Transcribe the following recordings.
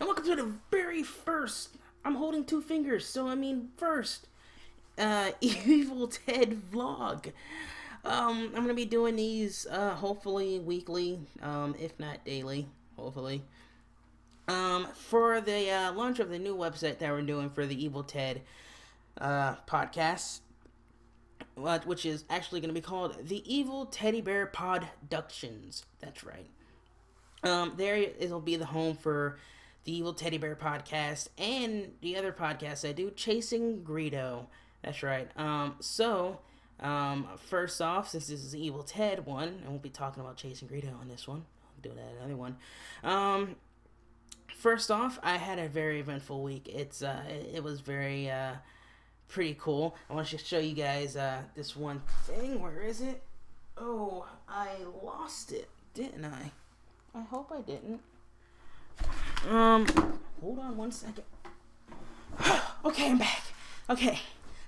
and welcome to the very first, I'm holding two fingers, so I mean first, Evil Ted vlog. I'm gonna be doing these, hopefully weekly, if not daily, hopefully. For the, launch of the new website that we're doing for the Evil Ted, podcast, which is actually gonna be called the Evil TeddyBear Productions. That's right. There it'll be the home for the Evil TeddyBear Podcast and the other podcasts I do, Chasing Greedo. That's right. First off, this is the Evil Ted one, and we'll be talking about Chasing Greedo on this one. I'll do that other one. First off, I had a very eventful week. It was very pretty cool. I want to show you guys this one thing. Where is it? Oh, I lost it, didn't I? I hope I didn't. Hold on one second. Okay, I'm back. Okay,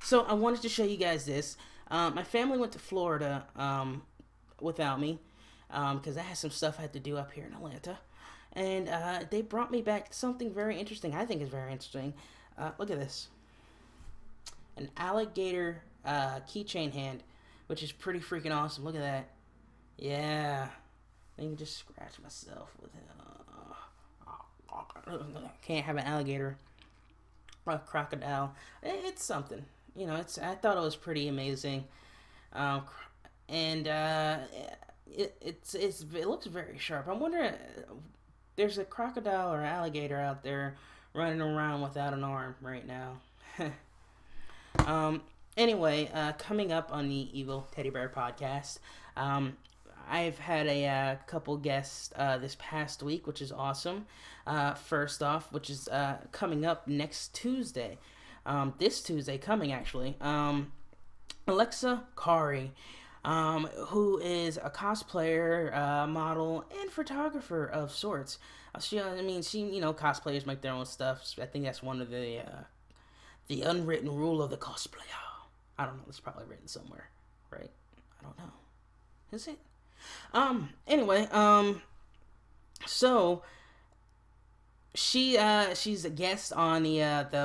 so I wanted to show you guys this. My family went to Florida without me because I had some stuff I had to do up here in Atlanta. And they brought me back something very interesting. I think is very interesting. Look at this. An alligator keychain hand, which is pretty freaking awesome. Look at that. Yeah. Let me just scratch myself with it. Can't have an alligator or a crocodile. It's something. You know, I thought it was pretty amazing. It looks very sharp. I'm wondering, there's a crocodile or alligator out there running around without an arm right now. Anyway, coming up on the Evil Teddy Bear Podcast, I've had a couple guests this past week, which is awesome. First off, which is coming up next Tuesday. This Tuesday coming, actually. Alexa Kari, who is a cosplayer, model, and photographer of sorts. Cosplayers make their own stuff. I think that's one of the unwritten rule of the cosplayer. I don't know. It's probably written somewhere, right? I don't know. Is it? Anyway, so she's a guest on the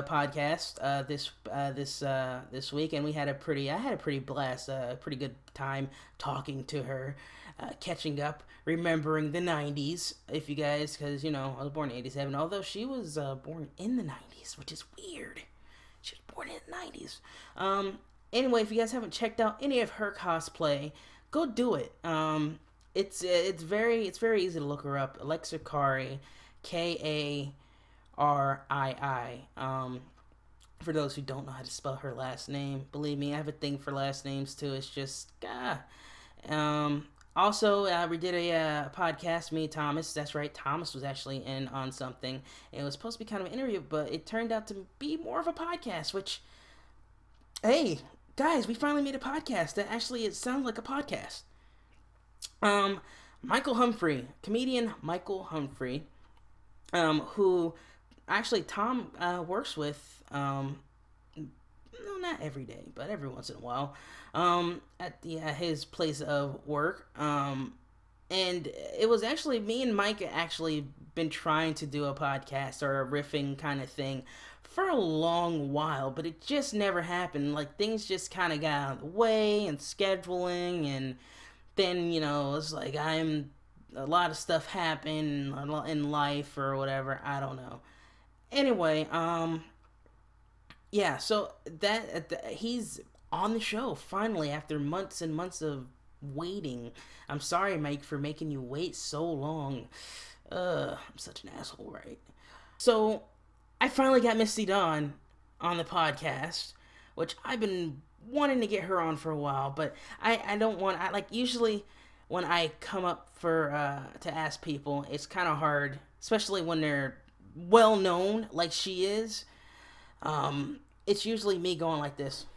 podcast this week, and I had a pretty blast, pretty good time talking to her, catching up, remembering the 90s, if you guys, because I was born in 87, although she was born in the 90s, which is weird. She was born in the 90s. Anyway, if you guys haven't checked out any of her cosplay, go do it. It's very easy to look her up. Alexa Kari, Karii. For those who don't know how to spell her last name, believe me, I have a thing for last names too. It's just Also, we did a podcast, me and Thomas. That's right, Thomas was actually in on something. It was supposed to be kind of an interview, but it turned out to be more of a podcast. Which, hey, guys, we finally made a podcast that actually it sounds like a podcast. Michael Humphrey, comedian Michael Humphrey, who actually Tom works with, no, not every day, but every once in a while, at his place of work. And it was actually me and Mike actually been trying to do a podcast or a riffing kind of thing for a long while, but it just never happened. Like, things just kind of got out of the way, and scheduling, and then, it's like a lot of stuff happened in life or whatever. I don't know. Anyway, yeah, so he's on the show finally after months and months of waiting. I'm sorry, Mike, for making you wait so long. I'm such an asshole, right? So I finally got Misty Dawn on the podcast, which I've been wanting to get her on for a while, but I don't want, usually when I come up for, to ask people, it's kind of hard, especially when they're well known, like she is. It's usually me going like this.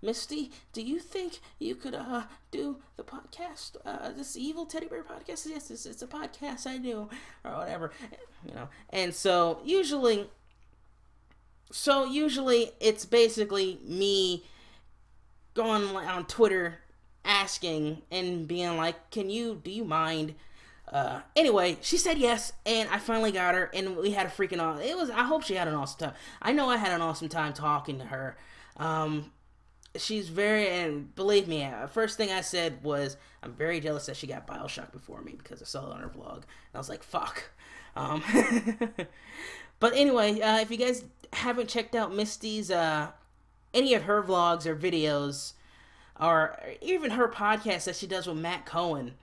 Misty, do you think you could, do the podcast, this Evil Teddy Bear Podcast? Yes, it's a podcast I do, or whatever, and so usually it's basically me going on Twitter, asking and being like, do you mind Anyway, she said yes, and I finally got her, and we had a freaking I hope she had an awesome time. I know I had an awesome time talking to her. She's very, and believe me, first thing I said was, I'm very jealous that she got Bioshock before me, because I saw it on her vlog, and I was like, fuck. But anyway, if you guys haven't checked out Misty's, any of her vlogs or videos, or even her podcast that she does with Matt Cohen,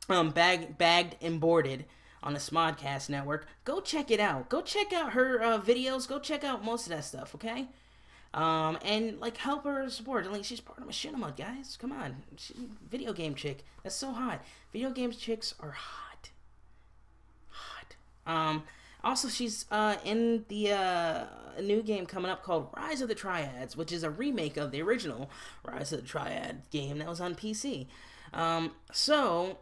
Bagged and Boarded on the Smodcast Network, go check it out. Go check out her videos. Go check out most of that stuff, okay? And like help her support. Like she's part of Machinima, guys. Come on, she's a video game chick. That's so hot. Video games chicks are hot. Also, she's in the new game coming up called Rise of the Triads, which is a remake of the original Rise of the Triad game that was on PC. So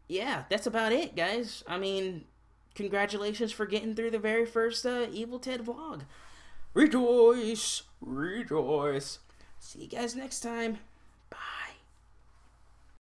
yeah, that's about it, guys. I mean, congratulations for getting through the very first Evil Ted vlog. Rejoice! Rejoice! See you guys next time.